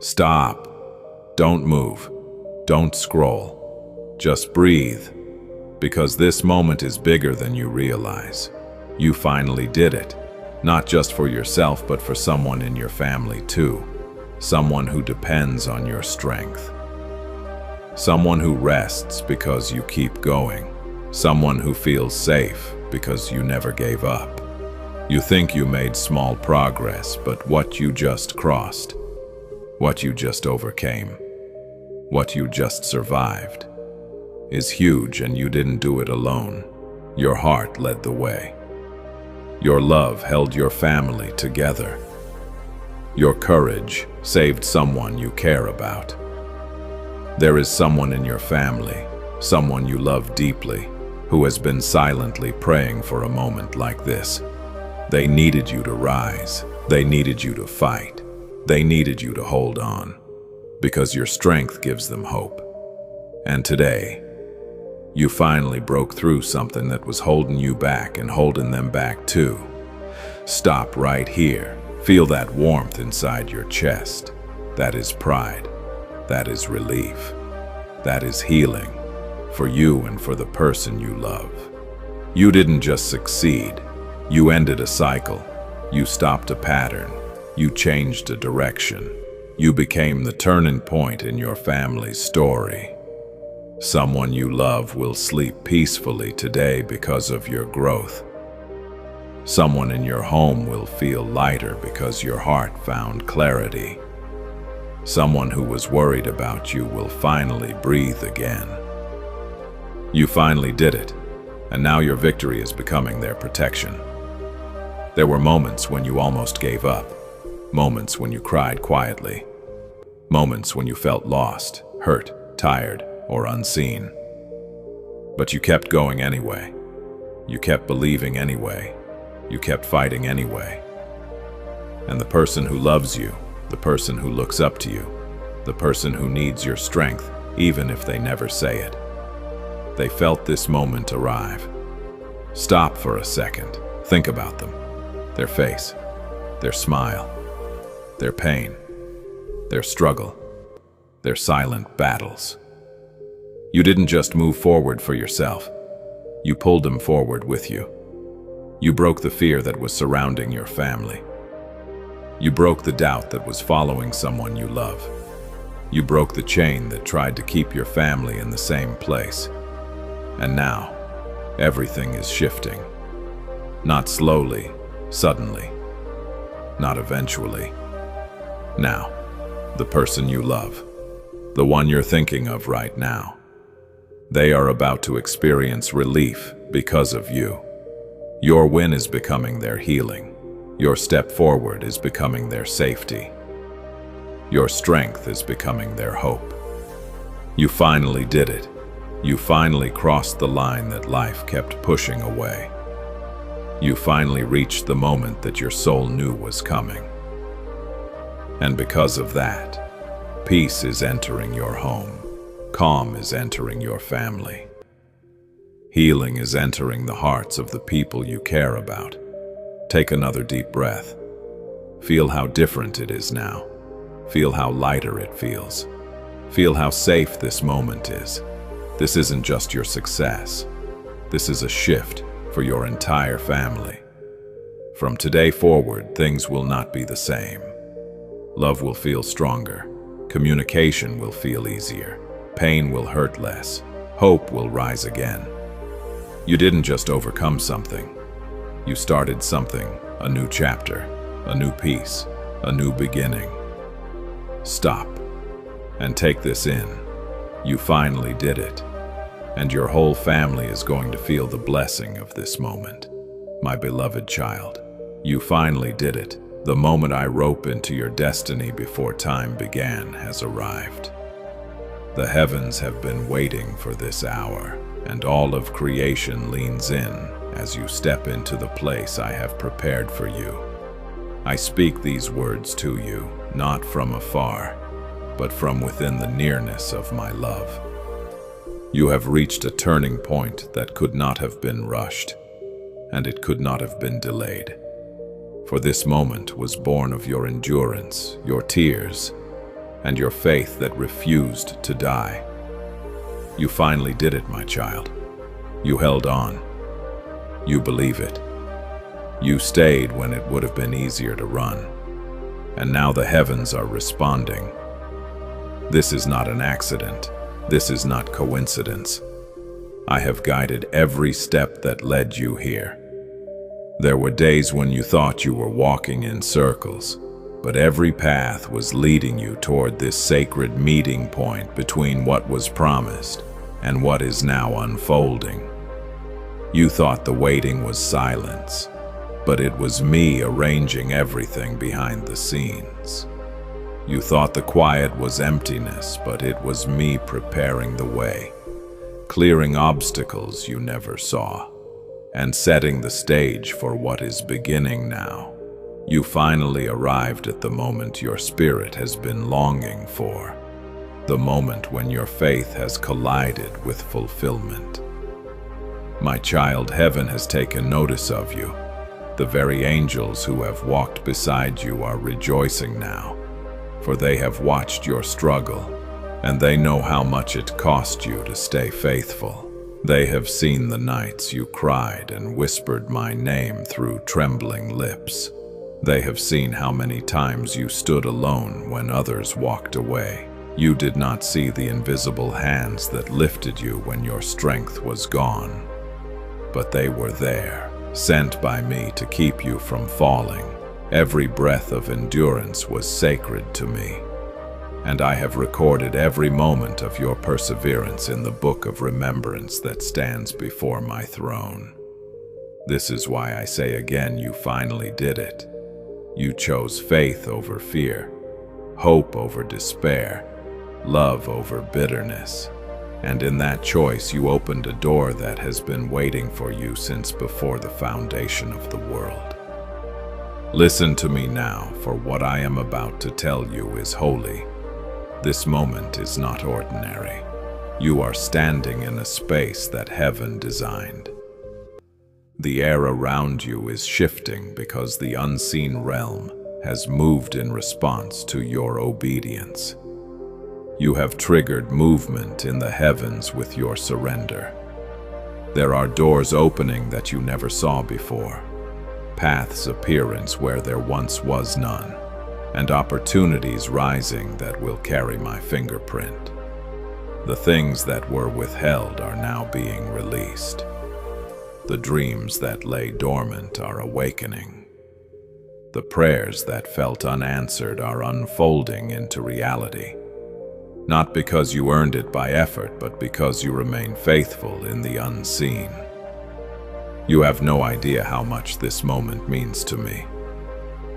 Stop. Don't move. Don't scroll. Just breathe. Because this moment is bigger than you realize. You finally did it. Not just for yourself, but for someone in your family too. Someone who depends on your strength. Someone who rests because you keep going. Someone who feels safe because you never gave up. You think you made small progress, but what you just crossed, what you just overcame, what you just survived, is huge, and you didn't do it alone. Your heart led the way. Your love held your family together. Your courage saved someone you care about. There is someone in your family, someone you love deeply, who has been silently praying for a moment like this. They needed you to rise. They needed you to fight. They needed you to hold on, because your strength gives them hope. And today, you finally broke through something that was holding you back and holding them back too. Stop right here. Feel that warmth inside your chest. That is pride. That is relief. That is healing for you and for the person you love. You didn't just succeed. You ended a cycle. You stopped a pattern. You changed a direction. You became the turning point in your family's story. Someone you love will sleep peacefully today because of your growth. Someone in your home will feel lighter because your heart found clarity. Someone who was worried about you will finally breathe again. You finally did it, and now your victory is becoming their protection. There were moments when you almost gave up, moments when you cried quietly, moments when you felt lost, hurt, tired, or unseen. But you kept going anyway. You kept believing anyway. You kept fighting anyway. And the person who loves you, the person who looks up to you, the person who needs your strength, even if they never say it, they felt this moment arrive. Stop for a second. Think about them. Their face, their smile, their pain, their struggle, their silent battles. You didn't just move forward for yourself. You pulled them forward with you. You broke the fear that was surrounding your family. You broke the doubt that was following someone you love. You broke the chain that tried to keep your family in the same place. And now, everything is shifting. Not slowly, suddenly. Not eventually. Now, the person you love, the one you're thinking of right now, they are about to experience relief because of you. Your win is becoming their healing. Your step forward is becoming their safety. Your strength is becoming their hope. You finally did it. You finally crossed the line that life kept pushing away. You finally reached the moment that your soul knew was coming. And because of that, peace is entering your home. Calm is entering your family. Healing is entering the hearts of the people you care about. Take another deep breath. Feel how different it is now. Feel how lighter it feels. Feel how safe this moment is. This isn't just your success. This is a shift for your entire family. From today forward, things will not be the same. Love will feel stronger. Communication will feel easier. Pain will hurt less. Hope will rise again. You didn't just overcome something. You started something, a new chapter, a new piece, a new beginning. Stop and take this in. You finally did it, and your whole family is going to feel the blessing of this moment. My beloved child, you finally did it. The moment I rope into your destiny before time began has arrived. The heavens have been waiting for this hour, and all of creation leans in as you step into the place I have prepared for you. I speak these words to you, not from afar, but from within the nearness of my love. You have reached a turning point that could not have been rushed, and it could not have been delayed. For this moment was born of your endurance, your tears, and your faith that refused to die. You finally did it, my child. You held on. You believe it. You stayed when it would have been easier to run. And now the heavens are responding. This is not an accident. This is not coincidence. I have guided every step that led you here. There were days when you thought you were walking in circles, but every path was leading you toward this sacred meeting point between what was promised and what is now unfolding. You thought the waiting was silence, but it was me arranging everything behind the scenes. You thought the quiet was emptiness, but it was me preparing the way, clearing obstacles you never saw, and setting the stage for what is beginning now. You finally arrived at the moment your spirit has been longing for, the moment when your faith has collided with fulfillment. My child, heaven has taken notice of you. The very angels who have walked beside you are rejoicing now, for they have watched your struggle, and they know how much it cost you to stay faithful. They have seen the nights you cried and whispered my name through trembling lips. They have seen how many times you stood alone when others walked away. You did not see the invisible hands that lifted you when your strength was gone, but they were there, sent by me to keep you from falling. Every breath of endurance was sacred to me, and I have recorded every moment of your perseverance in the book of remembrance that stands before my throne. This is why I say again, you finally did it. You chose faith over fear, hope over despair, love over bitterness, and in that choice you opened a door that has been waiting for you since before the foundation of the world. Listen to me now, for what I am about to tell you is holy. This moment is not ordinary. You are standing in a space that heaven designed. The air around you is shifting because the unseen realm has moved in response to your obedience. You have triggered movement in the heavens with your surrender. There are doors opening that you never saw before, paths appearance where there once was none, and opportunities rising that will carry my fingerprint. The things that were withheld are now being released. The dreams that lay dormant are awakening. The prayers that felt unanswered are unfolding into reality. Not because you earned it by effort, but because you remain faithful in the unseen. You have no idea how much this moment means to me.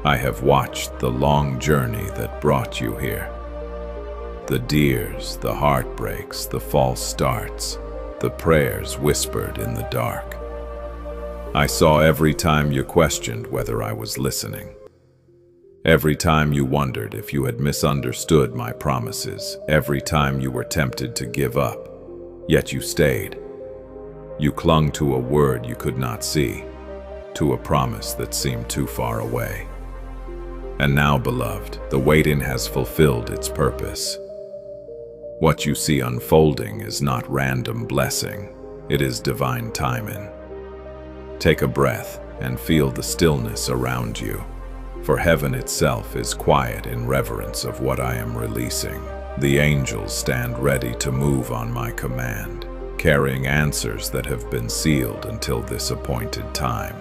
I have watched the long journey that brought you here. The tears, the heartbreaks, the false starts, the prayers whispered in the dark. I saw every time you questioned whether I was listening. Every time you wondered if you had misunderstood my promises. Every time you were tempted to give up, yet you stayed. You clung to a word you could not see, to a promise that seemed too far away. And now, beloved, the waiting has fulfilled its purpose. What you see unfolding is not random blessing, it is divine timing. Take a breath and feel the stillness around you, for heaven itself is quiet in reverence of what I am releasing. The angels stand ready to move on my command, carrying answers that have been sealed until this appointed time.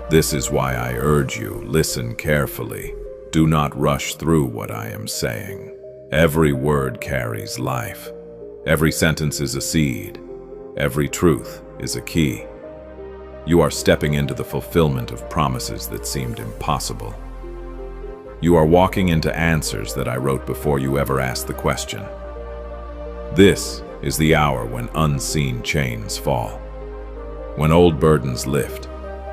This is why I urge you, listen carefully. Do not rush through what I am saying. Every word carries life. Every sentence is a seed. Every truth is a key. You are stepping into the fulfillment of promises that seemed impossible. You are walking into answers that I wrote before you ever asked the question. This is the hour when unseen chains fall, when old burdens lift,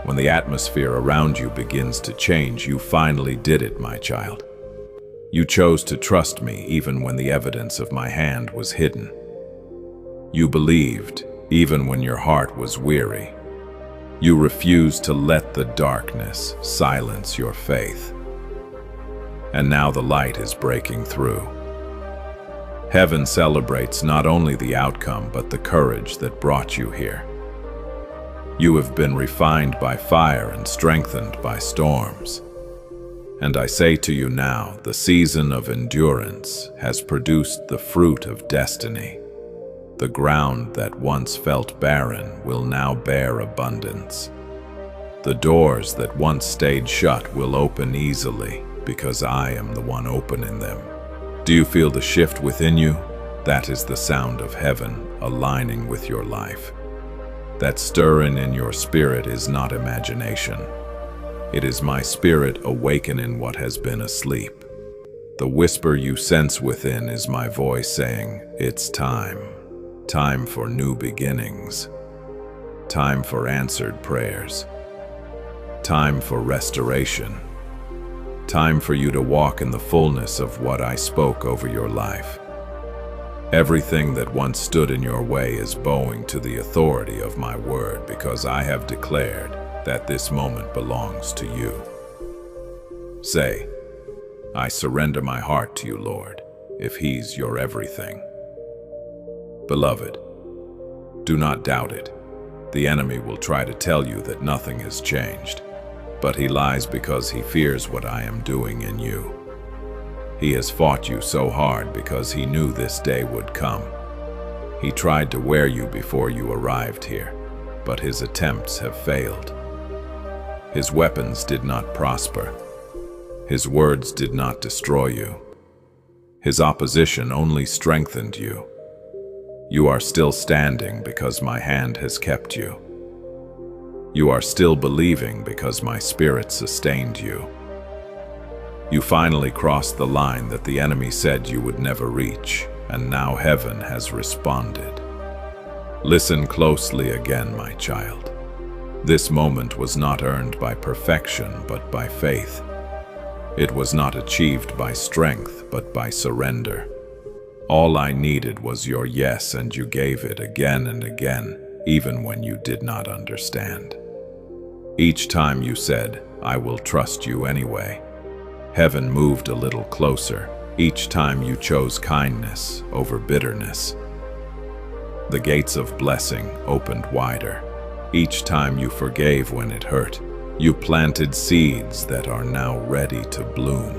when the atmosphere around you begins to change. You finally did it, my child. You chose to trust me even when the evidence of my hand was hidden. You believed even when your heart was weary. You refused to let the darkness silence your faith. And now the light is breaking through. Heaven celebrates not only the outcome but the courage that brought you here. You have been refined by fire and strengthened by storms. And I say to you now, the season of endurance has produced the fruit of destiny. The ground that once felt barren will now bear abundance. The doors that once stayed shut will open easily because I am the one opening them. Do you feel the shift within you? That is the sound of heaven aligning with your life. That stirring in your spirit is not imagination. It is my spirit awakening what has been asleep. The whisper you sense within is my voice saying, it's time. Time for new beginnings. Time for answered prayers. Time for restoration. Time for you to walk in the fullness of what I spoke over your life. Everything that once stood in your way is bowing to the authority of my word because I have declared that this moment belongs to you. Say, I surrender my heart to you, Lord, if He's your everything. Beloved, do not doubt it. The enemy will try to tell you that nothing has changed, but he lies because he fears what I am doing in you. He has fought you so hard because he knew this day would come. He tried to wear you before you arrived here, but his attempts have failed. His weapons did not prosper. His words did not destroy you. His opposition only strengthened you. You are still standing because my hand has kept you. You are still believing because my spirit sustained you. You finally crossed the line that the enemy said you would never reach, and now heaven has responded. Listen closely again, my child. This moment was not earned by perfection, but by faith. It was not achieved by strength, but by surrender. All I needed was your yes, and you gave it again and again, even when you did not understand. Each time you said, I will trust you anyway. Heaven moved a little closer, each time you chose kindness over bitterness. The gates of blessing opened wider. Each time you forgave when it hurt, you planted seeds that are now ready to bloom.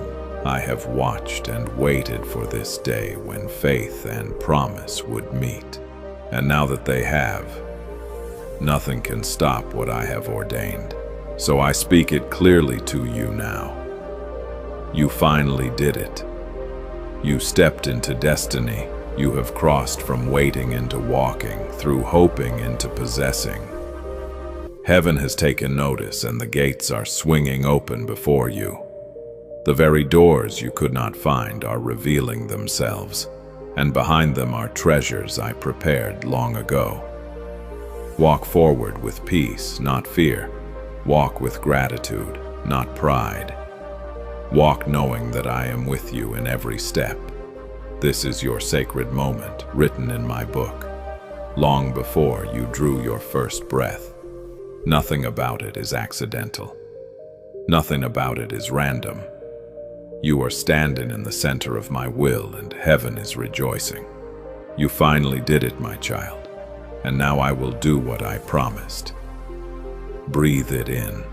I have watched and waited for this day when faith and promise would meet. And now that they have, nothing can stop what I have ordained. So I speak it clearly to you now. You finally did it. You stepped into destiny. You have crossed from waiting into walking, through hoping into possessing. Heaven has taken notice, and the gates are swinging open before you. The very doors you could not find are revealing themselves, and behind them are treasures I prepared long ago. Walk forward with peace, not fear. Walk with gratitude, not pride. Walk knowing that I am with you in every step. This is your sacred moment, written in my book, long before you drew your first breath. Nothing about it is accidental. Nothing about it is random. You are standing in the center of my will, and heaven is rejoicing. You finally did it, my child, and now I will do what I promised. Breathe it in.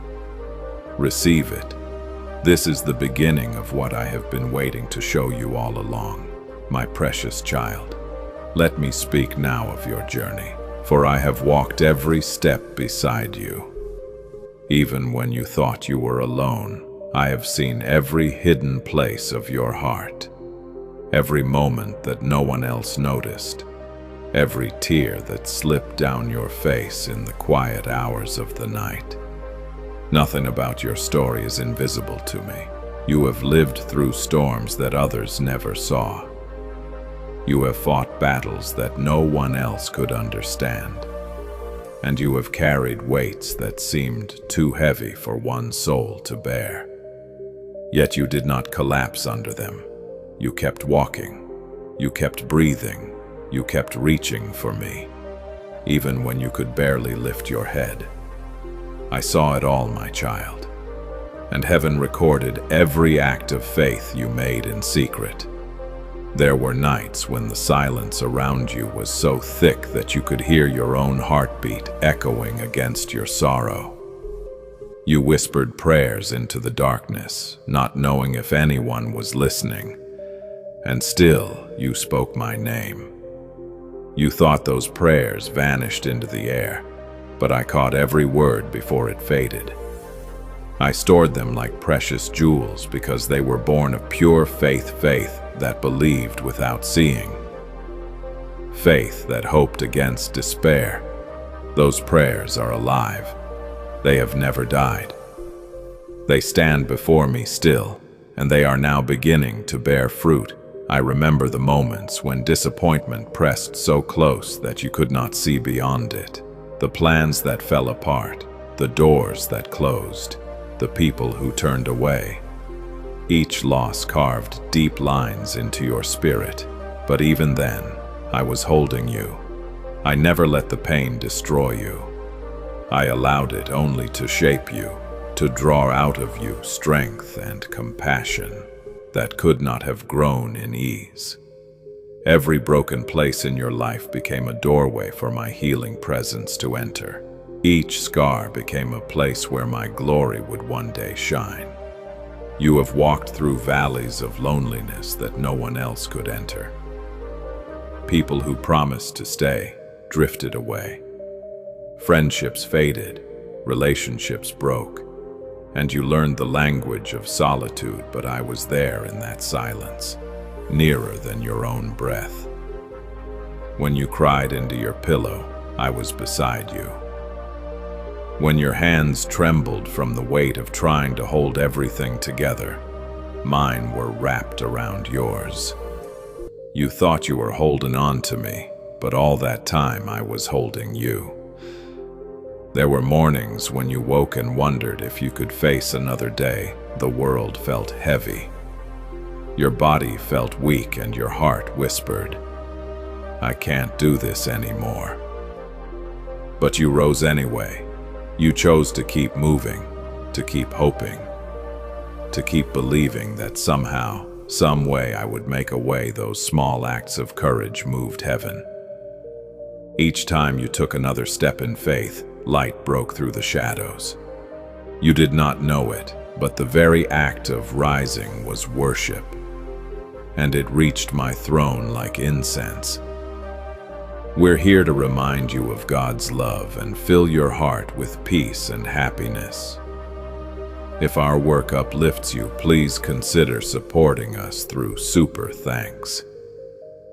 Receive it. This is the beginning of what I have been waiting to show you all along, my precious child. Let me speak now of your journey, for I have walked every step beside you. Even when you thought you were alone, I have seen every hidden place of your heart, every moment that no one else noticed, every tear that slipped down your face in the quiet hours of the night. Nothing about your story is invisible to me. You have lived through storms that others never saw. You have fought battles that no one else could understand. And you have carried weights that seemed too heavy for one soul to bear. Yet you did not collapse under them. You kept walking. You kept breathing. You kept reaching for me, even when you could barely lift your head. I saw it all, my child, and heaven recorded every act of faith you made in secret. There were nights when the silence around you was so thick that you could hear your own heartbeat echoing against your sorrow. You whispered prayers into the darkness, not knowing if anyone was listening, and still you spoke my name. You thought those prayers vanished into the air, but I caught every word before it faded. I stored them like precious jewels because they were born of pure faith that believed without seeing. Faith that hoped against despair. Those prayers are alive. They have never died. They stand before me still, and they are now beginning to bear fruit. I remember the moments when disappointment pressed so close that you could not see beyond it. The plans that fell apart, the doors that closed, the people who turned away. Each loss carved deep lines into your spirit, but even then, I was holding you. I never let the pain destroy you. I allowed it only to shape you, to draw out of you strength and compassion that could not have grown in ease. Every broken place in your life became a doorway for my healing presence to enter. Each scar became a place where my glory would one day shine. You have walked through valleys of loneliness that no one else could enter. People who promised to stay drifted away. Friendships faded, relationships broke, and you learned the language of solitude, but I was there in that silence, nearer than your own breath. When you cried into your pillow, I was beside you. When your hands trembled from the weight of trying to hold everything together, mine were wrapped around yours. You thought you were holding on to me, but all that time I was holding you. There were mornings when you woke and wondered if you could face another day. The world felt heavy. Your body felt weak and your heart whispered, "I can't do this anymore." But you rose anyway. You chose to keep moving, to keep hoping, to keep believing that somehow, some way I would make a way. Those small acts of courage moved heaven. Each time you took another step in faith, light broke through the shadows. You did not know it, but the very act of rising was worship, and it reached my throne like incense. We're here to remind you of God's love and fill your heart with peace and happiness. If our work uplifts you, please consider supporting us through Super Thanks.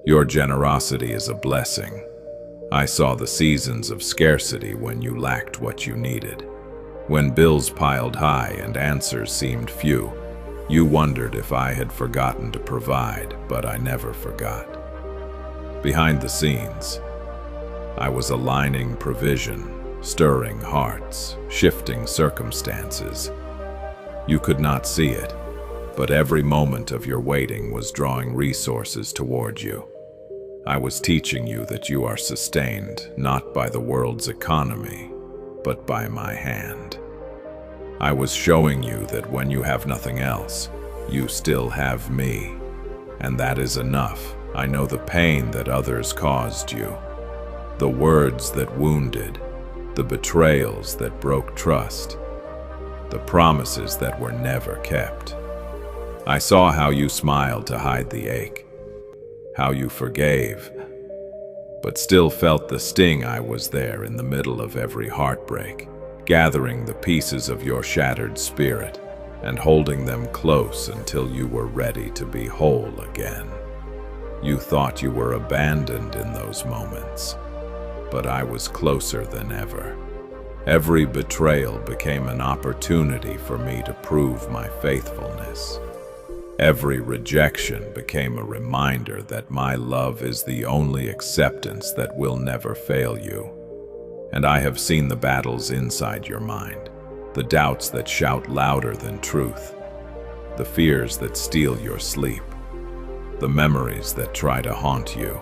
Your generosity is a blessing. I saw the seasons of scarcity when you lacked what you needed. When bills piled high and answers seemed few, you wondered if I had forgotten to provide, but I never forgot. Behind the scenes, I was aligning provision, stirring hearts, shifting circumstances. You could not see it, but every moment of your waiting was drawing resources toward you. I was teaching you that you are sustained not by the world's economy, but by my hand. I was showing you that when you have nothing else, you still have me, and that is enough. I know the pain that others caused you, the words that wounded, the betrayals that broke trust, the promises that were never kept. I saw how you smiled to hide the ache, how you forgave, but still felt the sting. I was there in the middle of every heartbreak, gathering the pieces of your shattered spirit and holding them close until you were ready to be whole again. You thought you were abandoned in those moments, but I was closer than ever. Every betrayal became an opportunity for me to prove my faithfulness. Every rejection became a reminder that my love is the only acceptance that will never fail you. And I have seen the battles inside your mind, the doubts that shout louder than truth, the fears that steal your sleep, the memories that try to haunt you.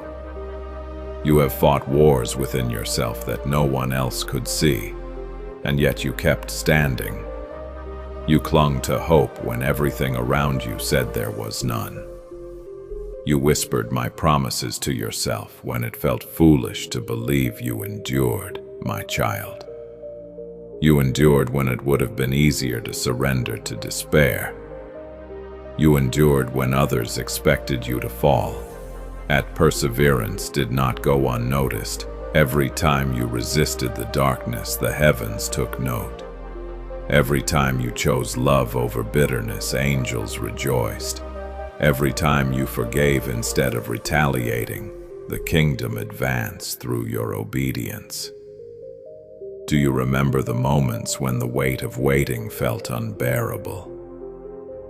You have fought wars within yourself that no one else could see, and yet you kept standing. You clung to hope when everything around you said there was none. You whispered my promises to yourself when it felt foolish to believe. You endured, my child. You endured when it would have been easier to surrender to despair. You endured when others expected you to fall. That perseverance did not go unnoticed. Every time you resisted the darkness, the heavens took note. Every time you chose love over bitterness, angels rejoiced. Every time you forgave instead of retaliating, the kingdom advanced through your obedience. Do you remember the moments when the weight of waiting felt unbearable?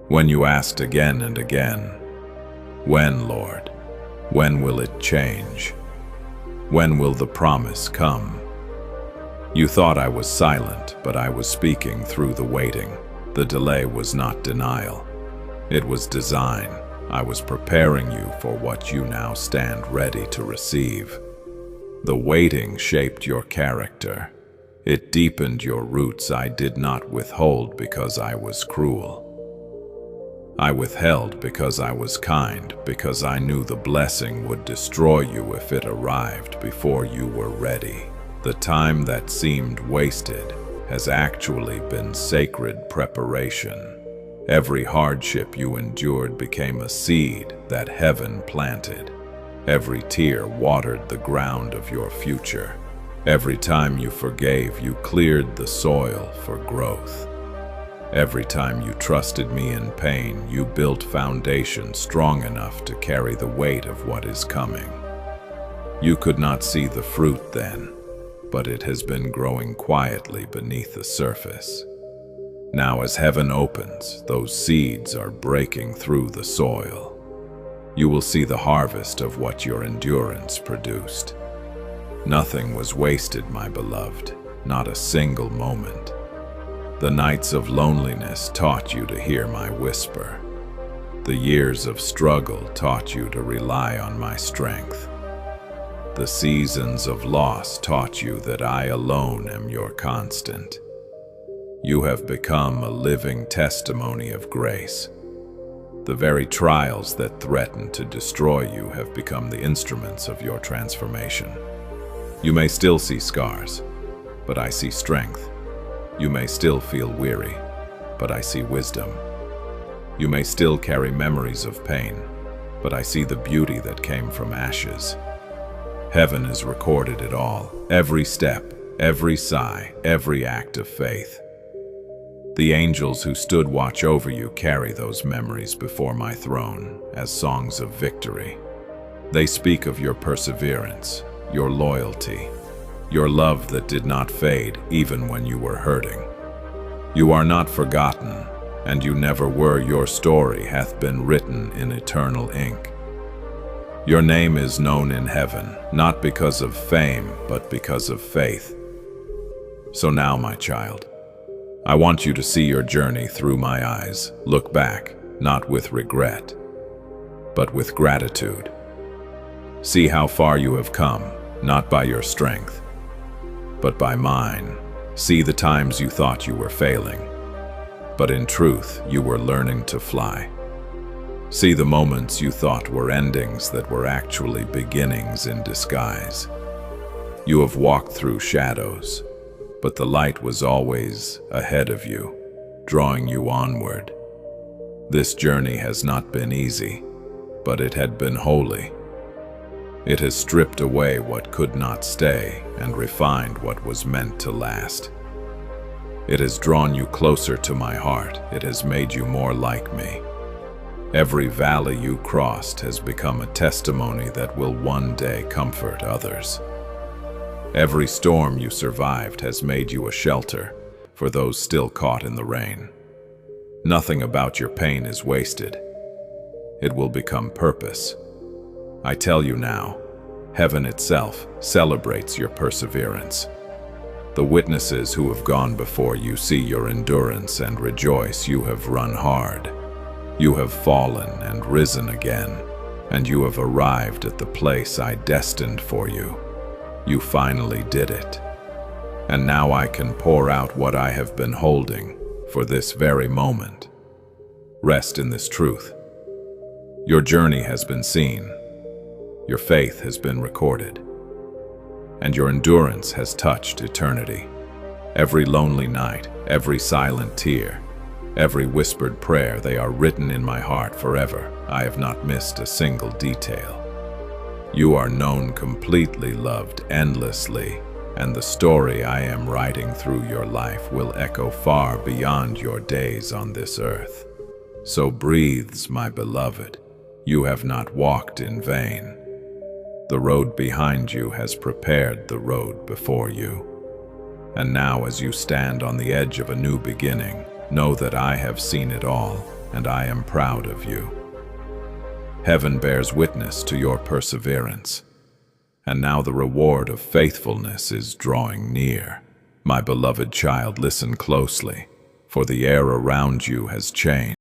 When you asked again and again, "When, Lord? When will it change? When will the promise come?" You thought I was silent, but I was speaking through the waiting. The delay was not denial. It was design. I was preparing you for what you now stand ready to receive. The waiting shaped your character. It deepened your roots. I did not withhold because I was cruel. I withheld because I was kind, because I knew the blessing would destroy you if it arrived before you were ready. The time that seemed wasted has actually been sacred preparation. Every hardship you endured became a seed that heaven planted. Every tear watered the ground of your future. Every time you forgave, you cleared the soil for growth. Every time you trusted me in pain, you built foundation strong enough to carry the weight of what is coming. You could not see the fruit then, but it has been growing quietly beneath the surface. Now as heaven opens, those seeds are breaking through the soil. You will see the harvest of what your endurance produced. Nothing was wasted, my beloved, not a single moment. The nights of loneliness taught you to hear my whisper. The years of struggle taught you to rely on my strength. The seasons of loss taught you that I alone am your constant. You have become a living testimony of grace. The very trials that threatened to destroy you have become the instruments of your transformation. You may still see scars, but I see strength. You may still feel weary, but I see wisdom. You may still carry memories of pain, but I see the beauty that came from ashes. Heaven has recorded it all, every step, every sigh, every act of faith. The angels who stood watch over you carry those memories before my throne as songs of victory. They speak of your perseverance, your loyalty, your love that did not fade even when you were hurting. You are not forgotten, and you never were. Your story hath been written in eternal ink. Your name is known in heaven, not because of fame, but because of faith. So now, my child, I want you to see your journey through my eyes. Look back, not with regret, but with gratitude. See how far you have come, not by your strength, but by mine. See the times you thought you were failing, but in truth you were learning to fly. See the moments you thought were endings that were actually beginnings in disguise. You have walked through shadows, but the light was always ahead of you, drawing you onward. This journey has not been easy, but it had been holy. It has stripped away what could not stay and refined what was meant to last. It has drawn you closer to my heart. It has made you more like me. Every valley you crossed has become a testimony that will one day comfort others. Every storm you survived has made you a shelter for those still caught in the rain. Nothing about your pain is wasted. It will become purpose. I tell you now, heaven itself celebrates your perseverance. The witnesses who have gone before you see your endurance and rejoice. You have run hard. You have fallen and risen again, and you have arrived at the place I destined for you. You finally did it. And now I can pour out what I have been holding for this very moment. Rest in this truth. Your journey has been seen, your faith has been recorded, and your endurance has touched eternity. Every lonely night, every silent tear, every whispered prayer, they are written in my heart forever. I have not missed a single detail. You are known completely, loved endlessly, and the story I am writing through your life will echo far beyond your days on this earth. So breathes, my beloved, you have not walked in vain. The road behind you has prepared the road before you. And now, as you stand on the edge of a new beginning, know that I have seen it all, and I am proud of you. Heaven bears witness to your perseverance, and now the reward of faithfulness is drawing near. My beloved child, listen closely, for the air around you has changed.